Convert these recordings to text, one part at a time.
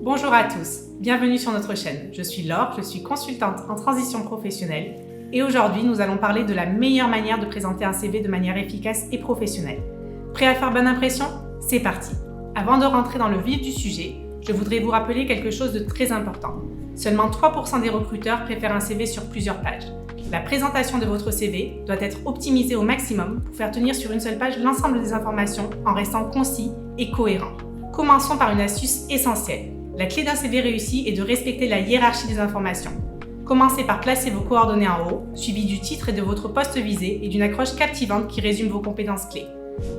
Bonjour à tous, bienvenue sur notre chaîne. Je suis Laure, je suis consultante en transition professionnelle et aujourd'hui nous allons parler de la meilleure manière de présenter un CV de manière efficace et professionnelle. Prêt à faire bonne impression? C'est parti! Avant de rentrer dans le vif du sujet, je voudrais vous rappeler quelque chose de très important. Seulement 3% des recruteurs préfèrent un CV sur plusieurs pages. La présentation de votre CV doit être optimisée au maximum pour faire tenir sur une seule page l'ensemble des informations en restant concis et cohérent. Commençons par une astuce essentielle. La clé d'un CV réussi est de respecter la hiérarchie des informations. Commencez par placer vos coordonnées en haut, suivi du titre et de votre poste visé et d'une accroche captivante qui résume vos compétences clés.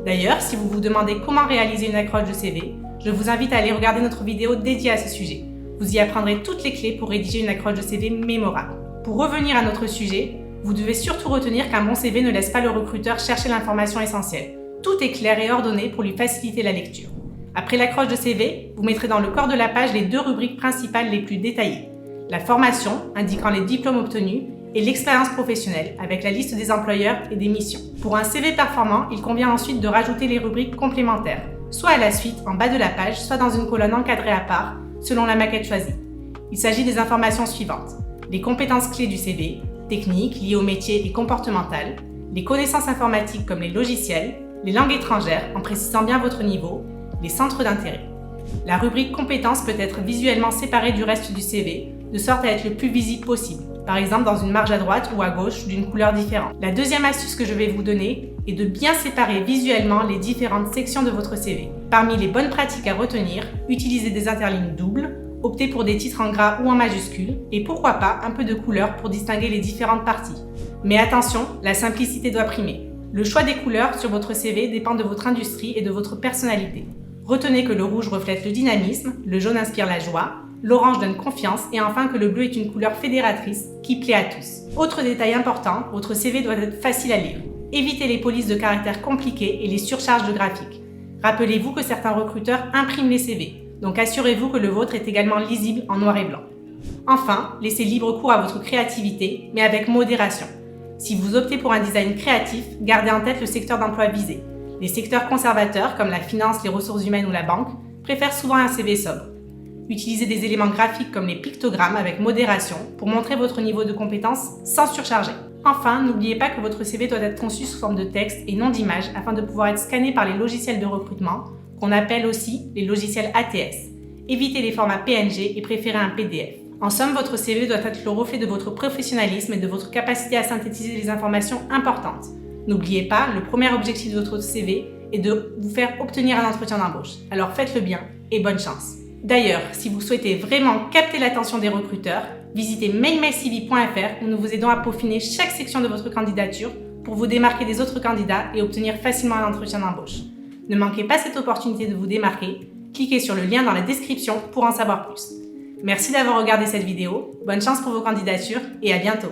D'ailleurs, si vous vous demandez comment réaliser une accroche de CV, je vous invite à aller regarder notre vidéo dédiée à ce sujet. Vous y apprendrez toutes les clés pour rédiger une accroche de CV mémorable. Pour revenir à notre sujet, vous devez surtout retenir qu'un bon CV ne laisse pas le recruteur chercher l'information essentielle. Tout est clair et ordonné pour lui faciliter la lecture. Après l'accroche de CV, vous mettrez dans le corps de la page les deux rubriques principales les plus détaillées. La formation, indiquant les diplômes obtenus, et l'expérience professionnelle, avec la liste des employeurs et des missions. Pour un CV performant, il convient ensuite de rajouter les rubriques complémentaires, soit à la suite, en bas de la page, soit dans une colonne encadrée à part, selon la maquette choisie. Il s'agit des informations suivantes. Les compétences clés du CV, techniques liées au métier et comportementales, les connaissances informatiques comme les logiciels, les langues étrangères, en précisant bien votre niveau, les centres d'intérêt. La rubrique compétences peut être visuellement séparée du reste du CV, de sorte à être le plus visible possible, par exemple dans une marge à droite ou à gauche d'une couleur différente. La deuxième astuce que je vais vous donner est de bien séparer visuellement les différentes sections de votre CV. Parmi les bonnes pratiques à retenir, utilisez des interlignes doubles, optez pour des titres en gras ou en majuscules, et pourquoi pas un peu de couleur pour distinguer les différentes parties. Mais attention, la simplicité doit primer. Le choix des couleurs sur votre CV dépend de votre industrie et de votre personnalité. Retenez que le rouge reflète le dynamisme, le jaune inspire la joie, l'orange donne confiance et enfin que le bleu est une couleur fédératrice qui plaît à tous. Autre détail important, votre CV doit être facile à lire. Évitez les polices de caractères compliquées et les surcharges de graphiques. Rappelez-vous que certains recruteurs impriment les CV, donc assurez-vous que le vôtre est également lisible en noir et blanc. Enfin, laissez libre cours à votre créativité, mais avec modération. Si vous optez pour un design créatif, gardez en tête le secteur d'emploi visé. Les secteurs conservateurs, comme la finance, les ressources humaines ou la banque, préfèrent souvent un CV sobre. Utilisez des éléments graphiques comme les pictogrammes avec modération pour montrer votre niveau de compétence sans surcharger. Enfin, n'oubliez pas que votre CV doit être conçu sous forme de texte et non d'image afin de pouvoir être scanné par les logiciels de recrutement, qu'on appelle aussi les logiciels ATS. Évitez les formats PNG et préférez un PDF. En somme, votre CV doit être le reflet de votre professionnalisme et de votre capacité à synthétiser les informations importantes. N'oubliez pas, le premier objectif de votre CV est de vous faire obtenir un entretien d'embauche. Alors faites-le bien et bonne chance. D'ailleurs, si vous souhaitez vraiment capter l'attention des recruteurs, visitez mailmycv.fr où nous vous aidons à peaufiner chaque section de votre candidature pour vous démarquer des autres candidats et obtenir facilement un entretien d'embauche. Ne manquez pas cette opportunité de vous démarquer, cliquez sur le lien dans la description pour en savoir plus. Merci d'avoir regardé cette vidéo, bonne chance pour vos candidatures et à bientôt!